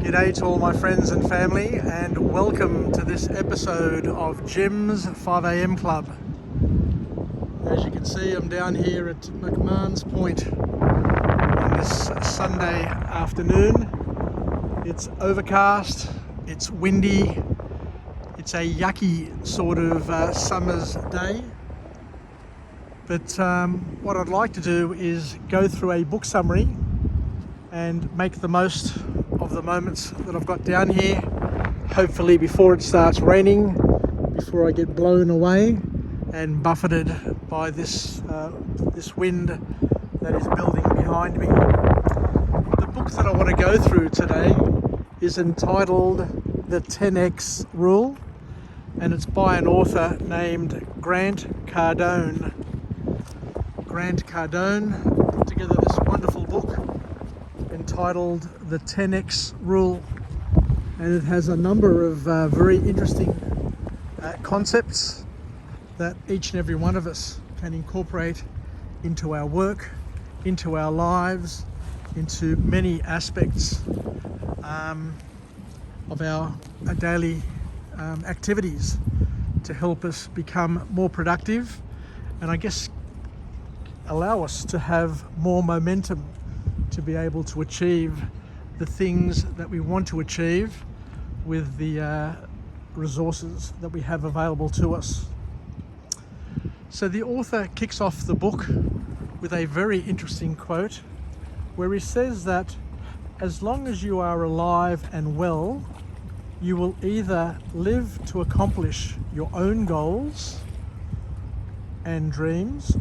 G'day to all my friends and family, and welcome to this episode of Jim's 5am Club. As you can see, I'm down here at McMahon's Point on this Sunday afternoon. It's overcast, it's windy, it's a yucky sort of summer's day. But what I'd like to do is go through a book summary and make the most of the moments that I've got down here, hopefully before it starts raining, before I get blown away and buffeted by this wind that is building behind me. The book that I want to go through today is entitled The 10X Rule, and it's by an author named Grant Cardone. Grant Cardone put together this wonderful book entitled The 10X Rule, and it has a number of very interesting concepts that each and every one of us can incorporate into our work, into our lives, into many aspects of our daily activities to help us become more productive, and I guess allow us to have more momentum to be able to achieve the things that we want to achieve with the resources that we have available to us. So the author kicks off the book with a very interesting quote where he says that as long as you are alive and well, you will either live to accomplish your own goals and dreams,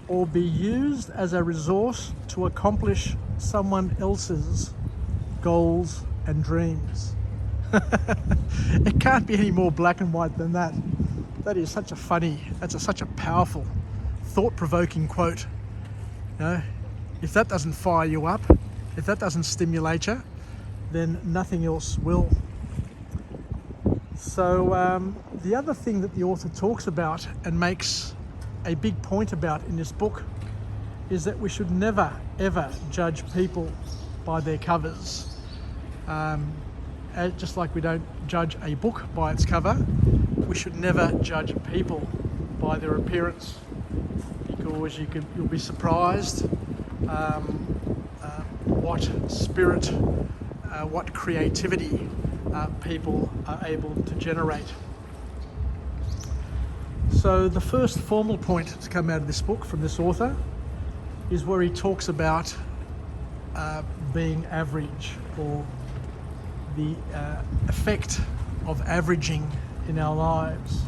or be used as a resource to accomplish someone else's goals and dreams. It can't be any more black and white than that. That is such a funny, such a powerful, thought-provoking quote. You know, if that doesn't fire you up, if that doesn't stimulate you, then nothing else will. So the other thing that the author talks about and makes a big point about in this book is that we should never ever judge people by their covers. Just like we don't judge a book by its cover, we should never judge people by their appearance, because you'll be surprised what spirit, what creativity people are able to generate. So the first formal point to come out of this book from this author is where he talks about being average, or the effect of averaging in our lives.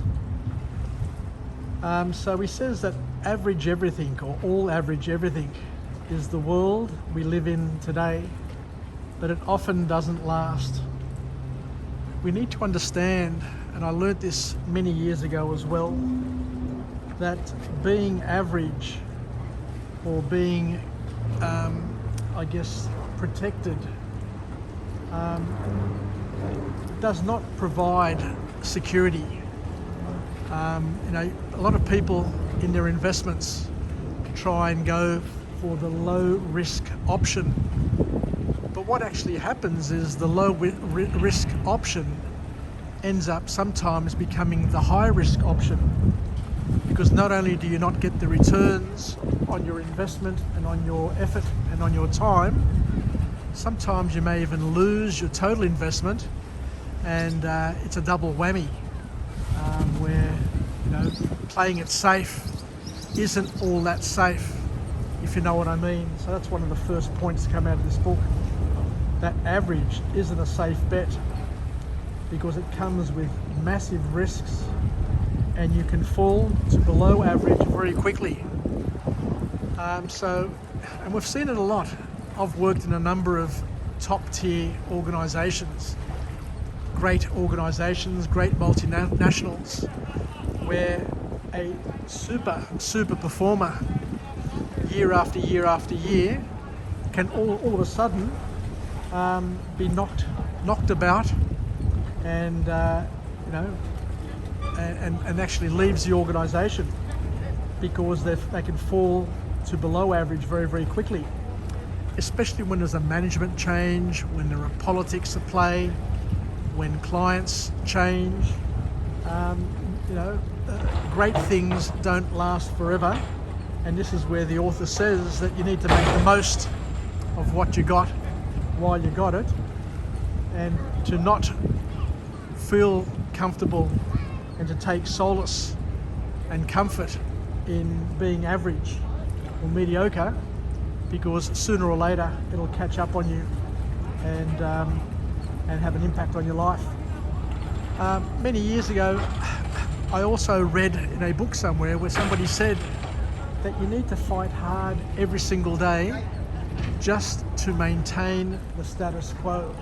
So he says that average everything, or all average everything, is the world we live in today, but it often doesn't last. We need to understand, and I learnt this many years ago as well, that being average, or being, protected, does not provide security. A lot of people in their investments try and go for the low risk option. But what actually happens is the low risk option ends up sometimes becoming the high risk option, because not only do you not get the returns on your investment and on your effort and on your time, sometimes you may even lose your total investment, and it's a double whammy where playing it safe isn't all that safe, if you know what I mean. So that's one of the first points to come out of this book, that average isn't a safe bet, because it comes with massive risks and you can fall to below average very quickly. And we've seen it a lot. I've worked in a number of top tier organisations, great multinationals, where a super performer year after year after year can all of a sudden be knocked about and and actually leaves the organisation because they can fall to below average very, very quickly. especially when there's a management change, when there are politics at play, when clients change. You know, great things don't last forever, and this is where the author says that you need to make the most of what you got while you got it, and to not feel comfortable and to take solace and comfort in being average or mediocre, because sooner or later it'll catch up on you and have an impact on your life. Many years ago, I also read in a book somewhere where somebody said that you need to fight hard every single day just to maintain the status quo.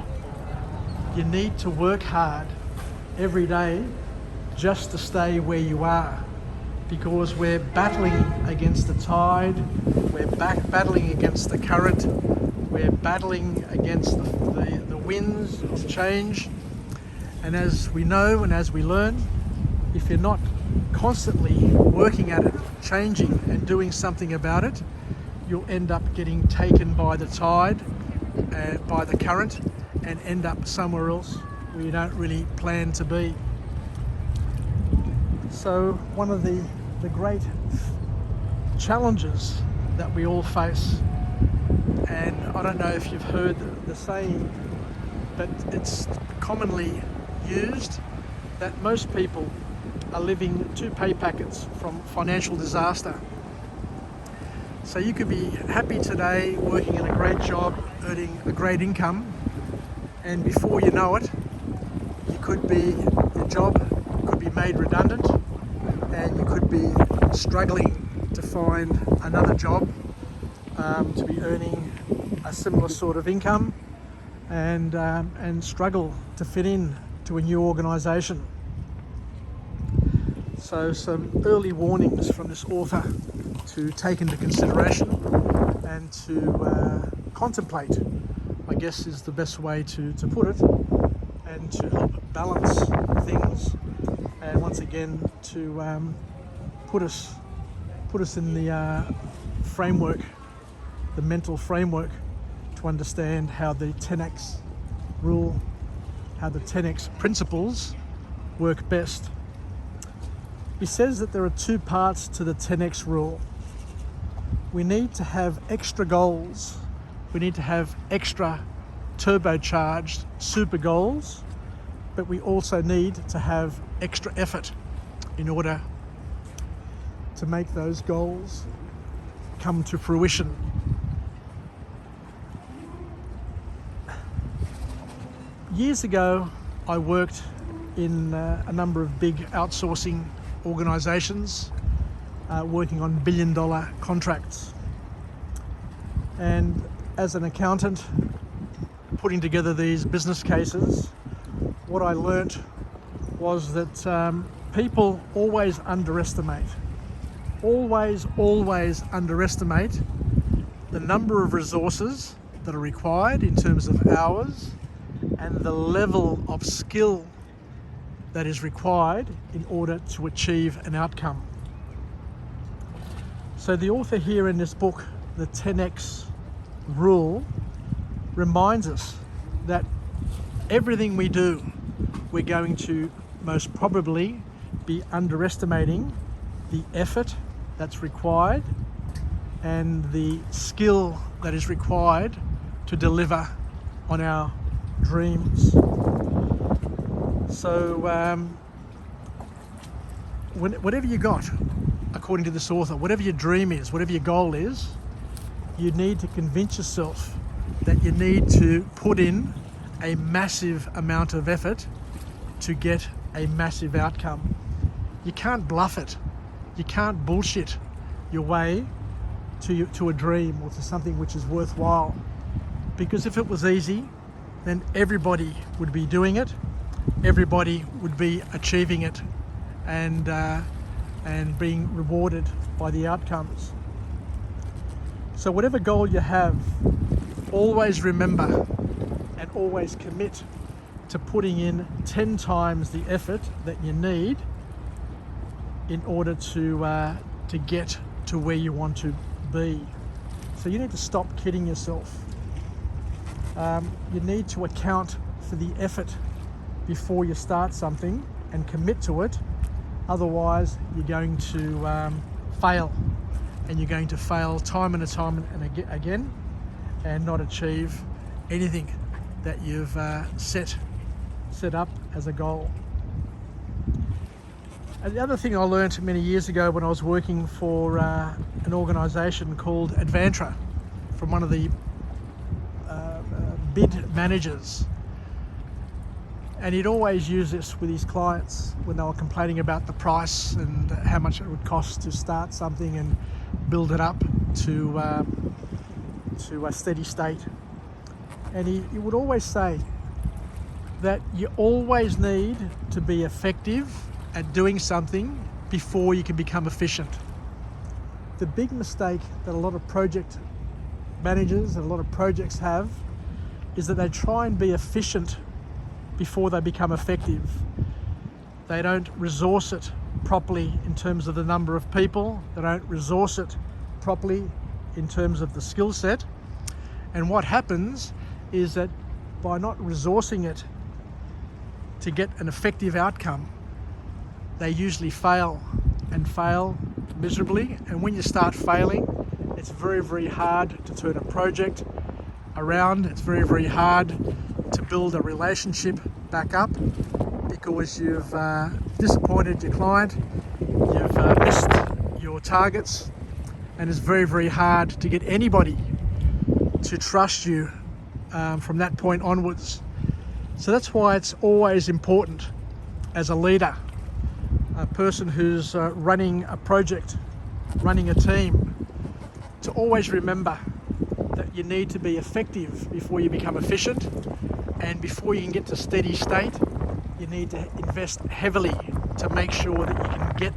You need to work hard every day just to stay where you are, because we're battling against the tide, we're battling against the current, we're battling against the winds of change. And as we know and as we learn, if you're not constantly working at it, changing and doing something about it, you'll end up getting taken by the tide, by the current, and end up somewhere else where you don't really plan to be. So one of the great challenges that we all face, and I don't know if you've heard the saying, but it's commonly used, that most people are living 2 pay packets from financial disaster. So you could be happy today working in a great job, earning a great income, and before you know it, your job could be made redundant, and you could be struggling to find another job to be earning a similar sort of income, and struggle to fit in to a new organisation. So some early warnings from this author to take into consideration and to contemplate, I guess is the best way to put it, and to help balance things, and once again to put us in the framework, the mental framework, to understand how the 10x rule, how the 10x principles work best. He says that there are 2 parts to the 10x rule. We need to have extra goals. We need to have extra turbocharged super goals, but we also need to have extra effort in order to make those goals come to fruition. Years ago, I worked in a number of big outsourcing organisations, working on billion-dollar contracts. And as an accountant, putting together these business cases, what I learnt was that people always underestimate the number of resources that are required in terms of hours and the level of skill that is required in order to achieve an outcome. So the author here in this book, the 10x rule, reminds us that everything we do, we're going to most probably be underestimating the effort that's required and the skill that is required to deliver on our dreams. So whatever you got, according to this author, whatever your dream is, whatever your goal is, you need to convince yourself that you need to put in a massive amount of effort to get a massive outcome. You can't bluff it. You can't bullshit your way to a dream or to something which is worthwhile. Because if it was easy, then everybody would be doing it. Everybody would be achieving it and being rewarded by the outcomes. So whatever goal you have, always remember and always commit to putting in 10 times the effort that you need in order to get to where you want to be. So you need to stop kidding yourself. You need to account for the effort before you start something and commit to it. Otherwise, you're going to fail, and you're going to fail time and time and again, and not achieve anything that you've set up as a goal. And the other thing I learned many years ago when I was working for an organisation called Advantra, from one of the bid managers, and he'd always use this with his clients when they were complaining about the price and how much it would cost to start something and build it up to a steady state. And he would always say that you always need to be effective at doing something before you can become efficient. The big mistake that a lot of project managers and a lot of projects have is that they try and be efficient before they become effective. They don't resource it properly in terms of the number of people. They don't resource it properly in terms of the skill set. And what happens is that by not resourcing it to get an effective outcome, they usually fail and fail miserably. And when you start failing, it's very, very hard to turn a project around. It's very, very hard to build a relationship back up, because you've disappointed your client, you've missed your targets, and it's very, very hard to get anybody to trust you from that point onwards. So that's why it's always important as a leader, a person who's running a project, running a team, to always remember that you need to be effective before you become efficient, and before you can get to steady state, you need to invest heavily to make sure that you can get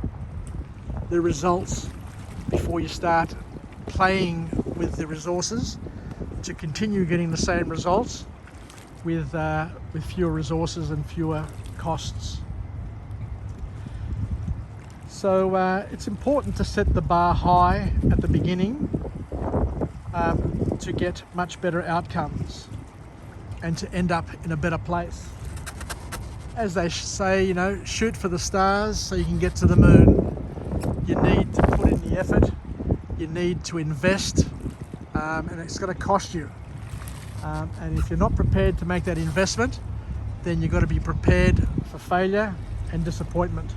the results before you start playing with the resources to continue getting the same results with fewer resources and fewer costs. So it's important to set the bar high at the beginning to get much better outcomes and to end up in a better place. As they say, you know, shoot for the stars so you can get to the moon. You need to put in the effort, you need to invest, and it's going to cost you. And if you're not prepared to make that investment, then you've got to be prepared for failure and disappointment.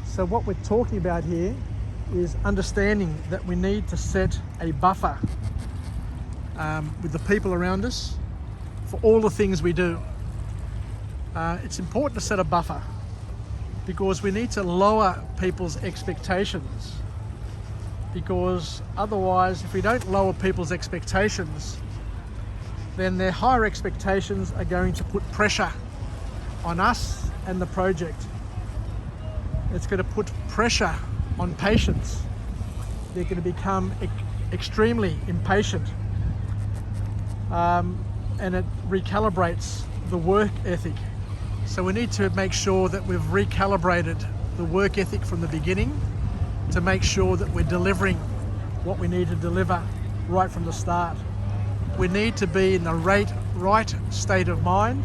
So what we're talking about here is understanding that we need to set a buffer with the people around us for all the things we do. It's important to set a buffer because we need to lower people's expectations, because otherwise, if we don't lower people's expectations, then their higher expectations are going to put pressure on us and the project. It's going to put pressure on patients. They're going to become extremely impatient, and it recalibrates the work ethic. So we need to make sure that we've recalibrated the work ethic from the beginning to make sure that we're delivering what we need to deliver right from the start. We need to be in the right state of mind,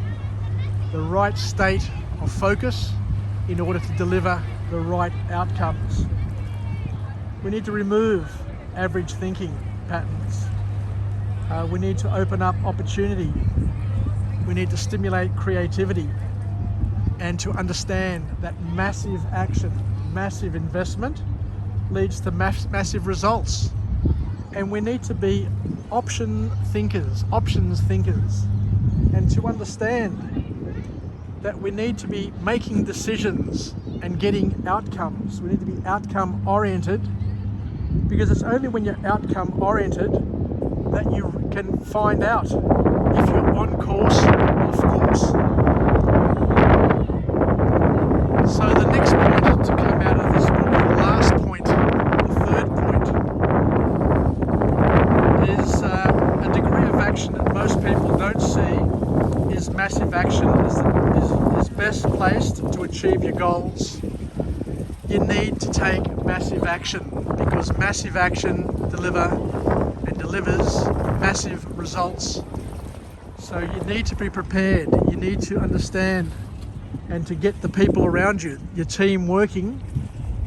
the right state of focus in order to deliver the right outcomes. We need to remove average thinking patterns. We need to open up opportunity. We need to stimulate creativity, and to understand that massive action, massive investment leads to massive results. And we need to be options thinkers, and to understand that we need to be making decisions and getting outcomes. We need to be outcome oriented, because it's only when you're outcome oriented that you can find out if you're on course or off course. So the next point to come out of this book, the last point, the third point, is a degree of action that most people don't see is massive action is best placed to achieve your goals. You need to take massive action, because massive action delivers massive results So you need to be prepared, you need to understand and to get the people around you, your team working,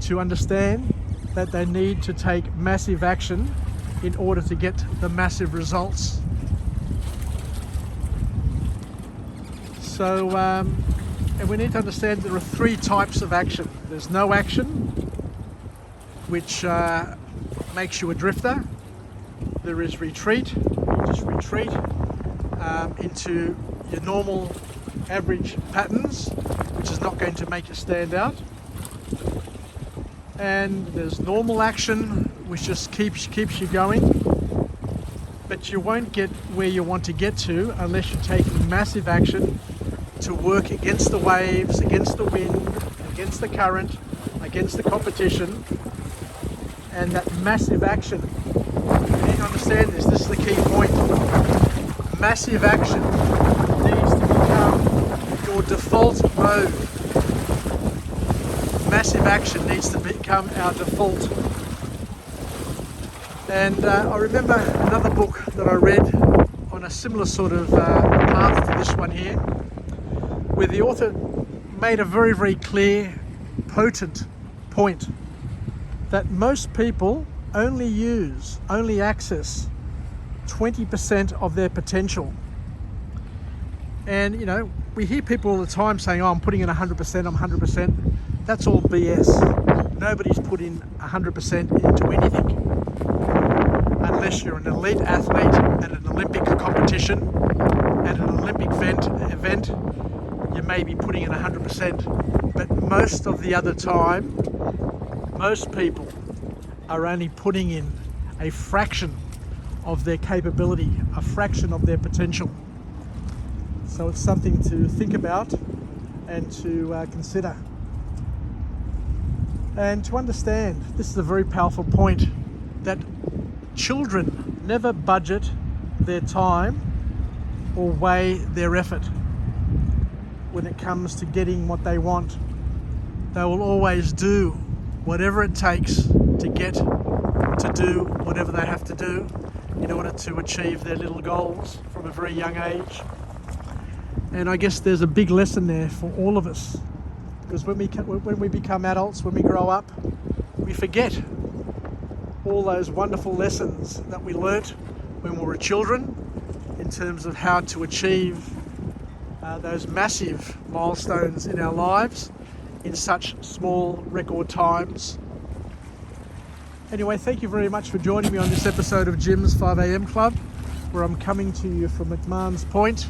to understand that they need to take massive action in order to get the massive results. So, and we need to understand there are three types of action. There's no action, which makes you a drifter. There is retreat, you just retreat into your normal average patterns, which is not going to make you stand out. And there's normal action, which just keeps you going, but you won't get where you want to get to unless you're taking massive action to work against the waves, against the wind, against the current, against the competition. And that massive action, you need to understand this is the key point. Massive action needs to become your default mode. Massive action needs to become our default. And I remember another book that I read on a similar sort of path to this one here, where the author made a very, very clear, potent point that most people only access 20% of their potential. And you know, we hear people all the time saying, oh, I'm putting in 100%, I'm 100%. That's all BS. Nobody's put in 100% into anything. Unless you're an elite athlete at an Olympic competition, at an Olympic event, you may be putting in 100%. But most of the other time, most people are only putting in a fraction of their capability, a fraction of their potential. So it's something to think about and to consider. And to understand, this is a very powerful point, that children never budget their time or weigh their effort when it comes to getting what they want. They will always do whatever it takes to get to do whatever they have to do in order to achieve their little goals from a very young age. And I guess there's a big lesson there for all of us, because when we become adults, when we grow up, we forget all those wonderful lessons that we learnt when we were children in terms of how to achieve those massive milestones in our lives in such small record times. Anyway, thank you very much for joining me on this episode of Jim's 5am Club, where I'm coming to you from McMahon's Point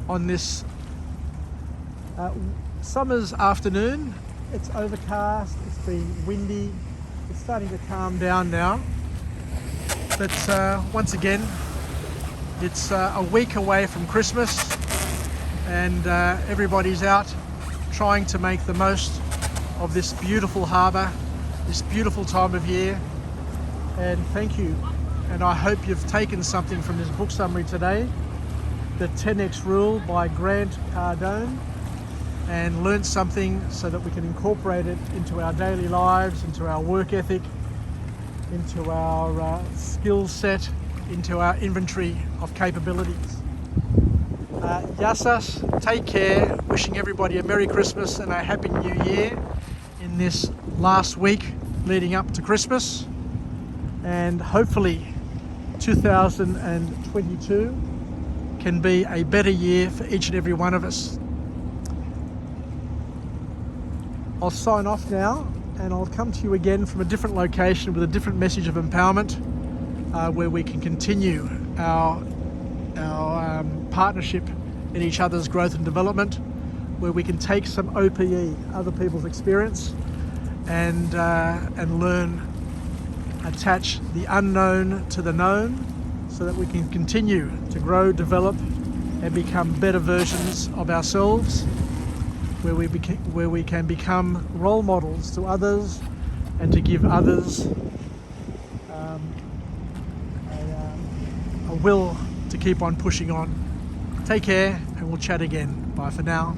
on this summer's afternoon. It's overcast, it's been windy, it's starting to calm down now. But once again, it's a week away from Christmas, and everybody's out trying to make the most of this beautiful harbour, this beautiful time of year. And thank you, and I hope you've taken something from this book summary today, The 10X Rule by Cardone, and learned something so that we can incorporate it into our daily lives, into our work ethic, into our skill set, into our inventory of capabilities. Yassas, take care, wishing everybody a Merry Christmas and a Happy New Year in this last week leading up to Christmas, and hopefully 2022 can be a better year for each and every one of us. I'll sign off now, and I'll come to you again from a different location with a different message of empowerment, where we can continue our partnership in each other's growth and development, where we can take some OPE, other people's experience, and learn, attach the unknown to the known, so that we can continue to grow, develop, and become better versions of ourselves, where we can become role models to others and to give others a will to keep on pushing on. Take care, and we'll chat again. Bye for now.